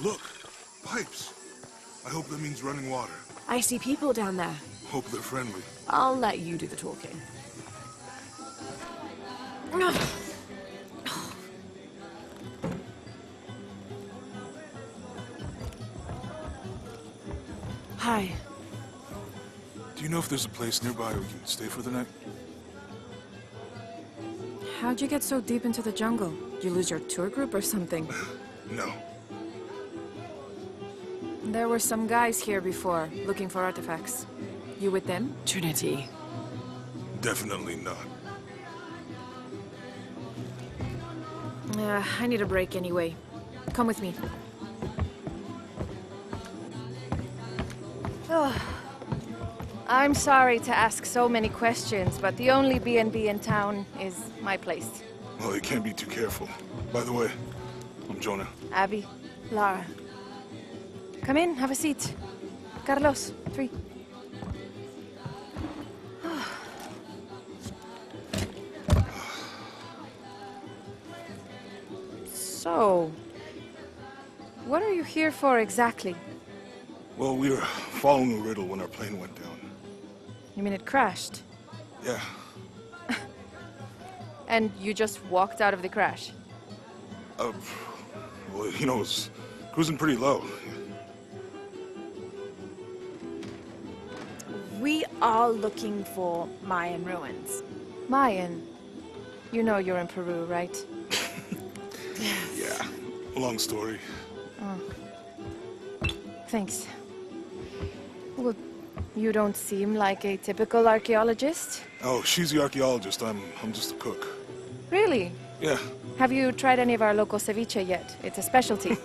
Look, pipes. I hope that means running water. I see people down there. Hope they're friendly. I'll let you do the talking. Hi. Do you know if there's a place nearby we can stay for the night? How'd you get so deep into the jungle? Did you lose your tour group or something? No. There were some guys here before, looking for artifacts. You with them? Trinity. Definitely not. I need a break anyway. Come with me. Oh. I'm sorry to ask so many questions, but the only B&B in town is my place. Well, you can't be too careful. By the way, I'm Jonah. Abby, Lara. Come in, have a seat. Carlos, 3. So, what are you here for exactly? Well, we were following a riddle when our plane went down. You mean it crashed? Yeah. And you just walked out of the crash? Well, you know, it was cruising pretty low. We are looking for Mayan ruins. Mayan? You know you're in Peru, right? Yeah. Long story. Oh. Thanks. Well, you don't seem like a typical archaeologist. Oh, she's the archaeologist. I'm just a cook. Really? Yeah. Have you tried any of our local ceviche yet? It's a specialty.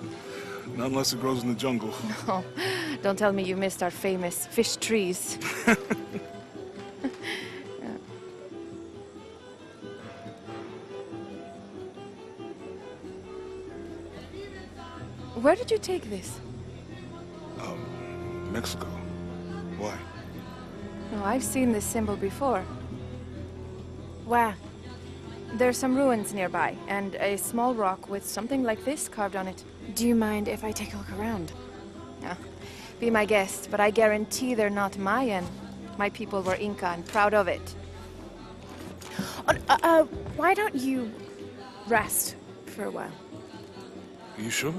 Not unless it grows in the jungle. Oh, don't tell me you missed our famous fish trees. Where did you take this? Mexico. Why? Oh, I've seen this symbol before. Where? There's some ruins nearby, and a small rock with something like this carved on it. Do you mind if I take a look around? Yeah. Be my guest, but I guarantee they're not Mayan. My people were Inca and proud of it. Why don't you rest for a while? Are you sure?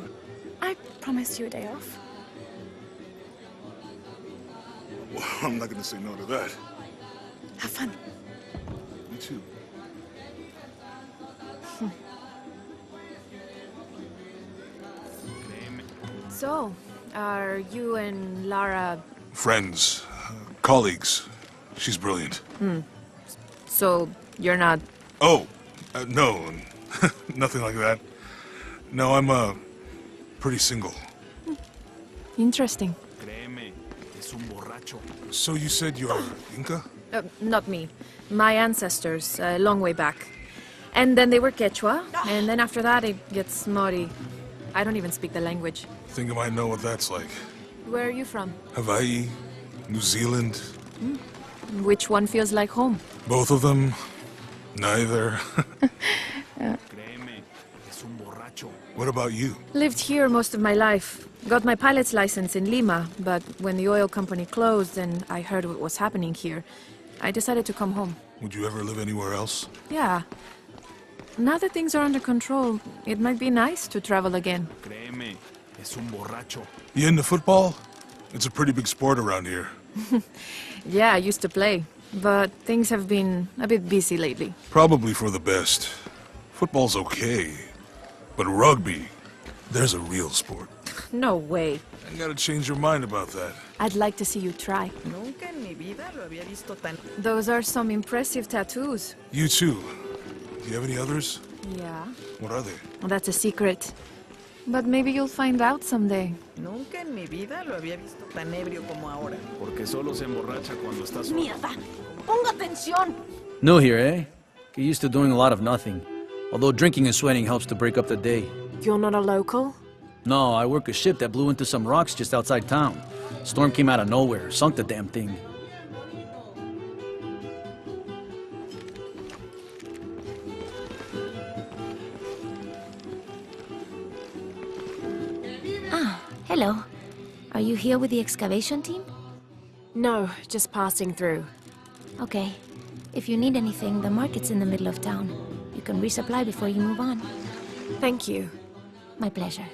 I promised you a day off. Well, I'm not gonna say no to that. Have fun. You too. So, are you and Lara... Friends. Colleagues. She's brilliant. So, you're not... Oh, no. Nothing like that. No, I'm, pretty single. Interesting. So you said you're Inca? Not me. My ancestors, a long way back. And then they were Quechua, and then after that it gets Mori. I don't even speak the language. Think I might know what that's like. Where are you from? Hawaii? New Zealand? Which one feels like home? Both of them? Neither. What about you? Lived here most of my life. Got my pilot's license in Lima, but when the oil company closed and I heard what was happening here, I decided to come home. Would you ever live anywhere else? Yeah. Now that things are under control, it might be nice to travel again. You into football? It's a pretty big sport around here. Yeah, I used to play, but things have been a bit busy lately. Probably for the best. Football's okay, but rugby, there's a real sport. No way. I gotta change your mind about that. I'd like to see you try. Those are some impressive tattoos. You too. Do you have any others? Yeah. What are they? Well, that's a secret. But maybe you'll find out someday. Nunca en mi vida lo había visto tan ebrio como ahora. Porque solo se emborracha cuando está solo. Mierda! ¡Ponga atención! New here, eh? Get used to doing a lot of nothing. Although drinking and sweating helps to break up the day. You're not a local? No, I work a ship that blew into some rocks just outside town. Storm came out of nowhere, sunk the damn thing. Ah. here with the excavation team? No, just passing through. Okay. If you need anything, the market's in the middle of town. You can resupply before you move on. Thank you. My pleasure.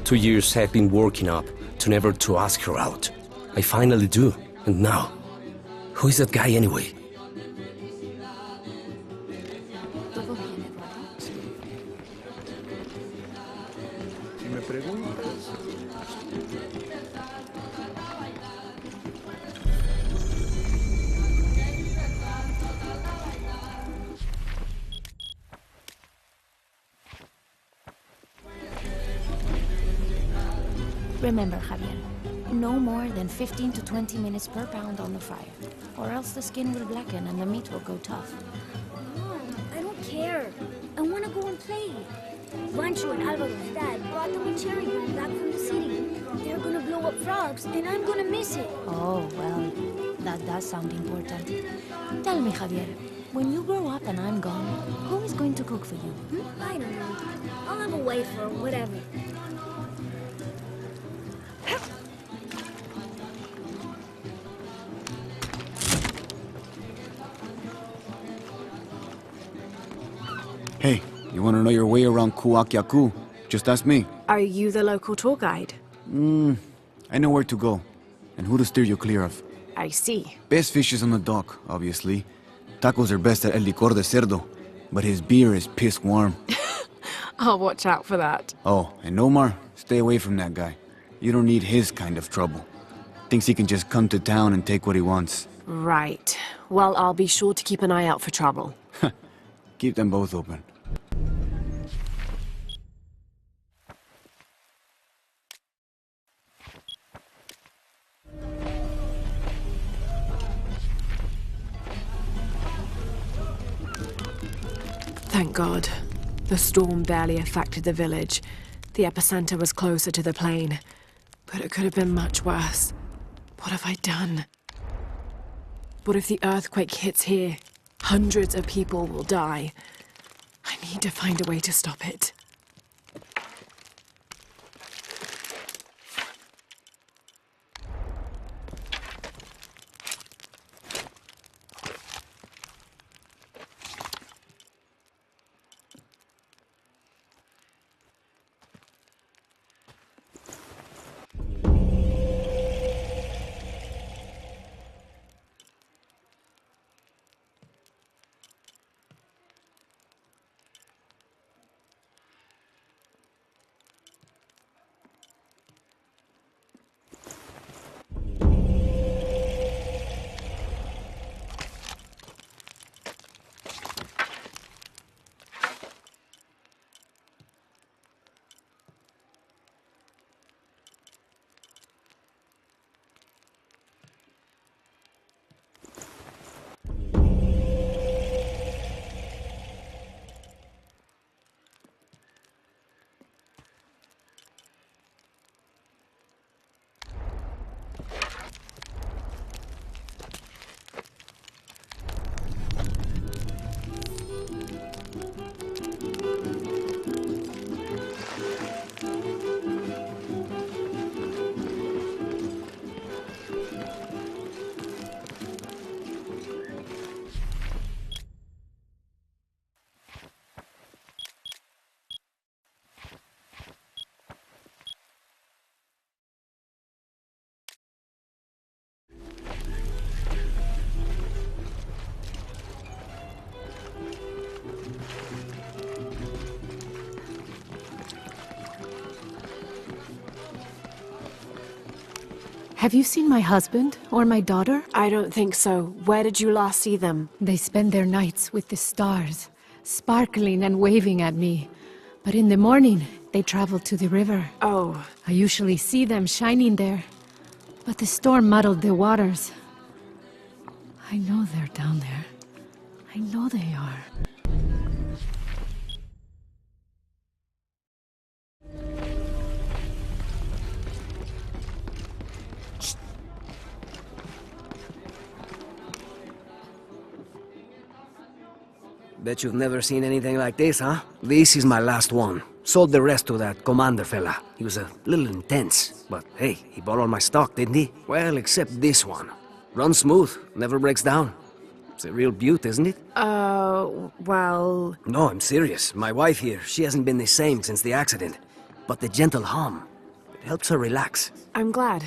Two years I've been working up to never to ask her out. I finally do, and now, who is that guy anyway? Si me preguntas... Remember, Javier, no more than 15 to 20 minutes per pound on the fire, or else the skin will blacken and the meat will go tough. Mom, I don't care. I want to go and play. Rancho and Alvaro's dad brought the material back from the city. They're gonna blow up frogs, and I'm gonna miss it. Oh, well, that does sound important. Tell me, Javier, when you grow up and I'm gone, who is going to cook for you? I don't know. I'll have a wife or whatever. Hey, you want to know your way around Kuakyaku? Just ask me. Are you the local tour guide? I know where to go, and who to steer you clear of. I see. Best fish is on the dock, obviously. Tacos are best at El Licor de Cerdo, but his beer is piss warm. I'll watch out for that. Oh, and Omar, stay away from that guy. You don't need his kind of trouble. Thinks he can just come to town and take what he wants. Right. Well, I'll be sure to keep an eye out for trouble. Keep them both open. Thank God. The storm barely affected the village. The epicenter was closer to the plain. But it could have been much worse. What have I done? What if the earthquake hits here? Hundreds of people will die. I need to find a way to stop it. Have you seen my husband or my daughter? I don't think so. Where did you last see them? They spend their nights with the stars, sparkling and waving at me. But in the morning, they travel to the river. Oh. I usually see them shining there. But the storm muddled the waters. I know they're down there. I know they are. Bet you've never seen anything like this, huh? This is my last one. Sold the rest to that commander fella. He was a little intense, but hey, he bought all my stock, didn't he? Well, except this one. Runs smooth, never breaks down. It's a real beaut, isn't it? Well... No, I'm serious. My wife here, she hasn't been the same since the accident. But the gentle hum, it helps her relax. I'm glad.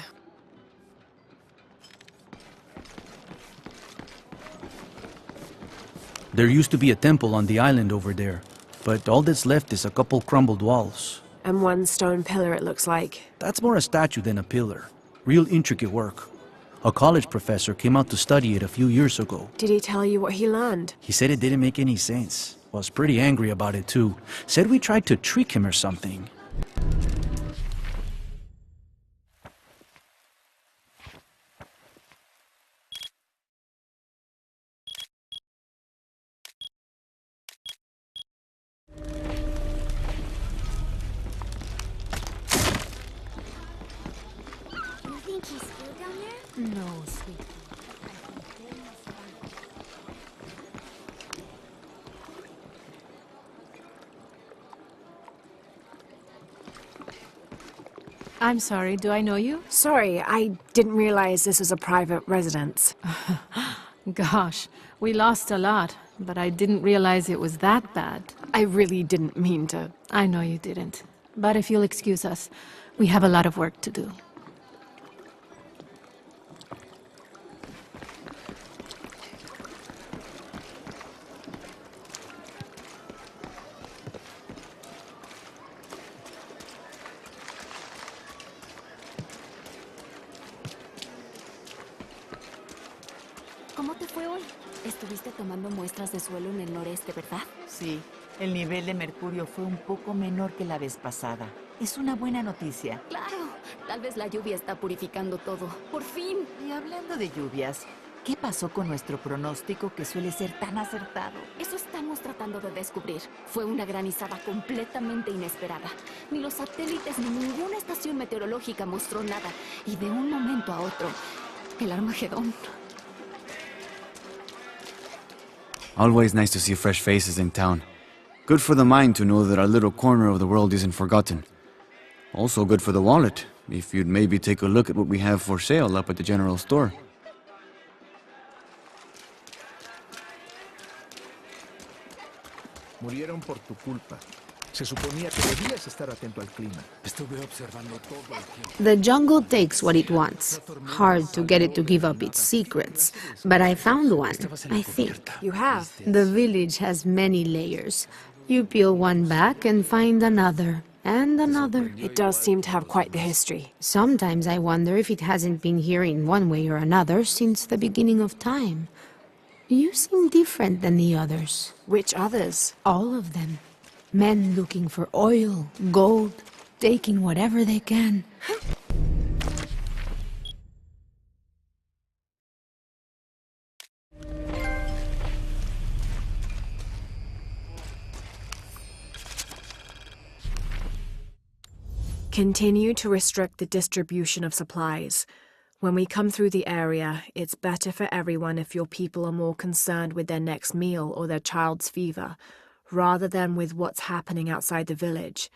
There used to be a temple on the island over there, but all that's left is a couple crumbled walls. And one stone pillar, it looks like. That's more a statue than a pillar. Real intricate work. A college professor came out to study it a few years ago. Did he tell you what he learned? He said it didn't make any sense. Was pretty angry about it too. Said we tried to trick him or something. You think he's still down there? No, sweet. I'm sorry, do I know you? Sorry, I didn't realize this was a private residence. Gosh, we lost a lot, but I didn't realize it was that bad. I really didn't mean to. I know you didn't. But if you'll excuse us, we have a lot of work to do. ¿Cómo te fue hoy? Estuviste tomando muestras de suelo en el noreste, ¿verdad? Sí, el nivel de mercurio fue un poco menor que la vez pasada. Es una buena noticia. Claro, tal vez la lluvia está purificando todo. ¡Por fin! Y hablando de lluvias, ¿qué pasó con nuestro pronóstico que suele ser tan acertado? Eso estamos tratando de descubrir. Fue una granizada completamente inesperada. Ni los satélites ni ninguna estación meteorológica mostró nada. Y de un momento a otro, el Armagedón. Always nice to see fresh faces in town. Good for the mind to know that our little corner of the world isn't forgotten. Also good for the wallet, if you'd maybe take a look at what we have for sale up at the general store. Murieron por tu culpa. Se suponía que debías estar atento al clima. Estuve observando todo el tiempo. The jungle takes what it wants. Hard to get it to give up its secrets. But I found one, I think. You have? The village has many layers. You peel one back and find another, and another. It does seem to have quite the history. Sometimes I wonder if it hasn't been here in one way or another since the beginning of time. You seem different than the others. Which others? All of them. Men looking for oil, gold, taking whatever they can. Continue to restrict the distribution of supplies. When we come through the area, it's better for everyone if your people are more concerned with their next meal or their child's fever, rather than with what's happening outside the village.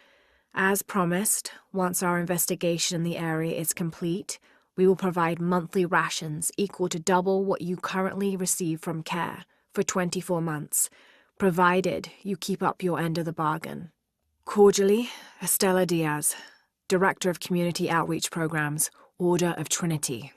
As promised, once our investigation in the area is complete, we will provide monthly rations equal to double what you currently receive from CARE for 24 months, provided you keep up your end of the bargain. Cordially, Estela Diaz, Director of Community Outreach Programs, Order of Trinity.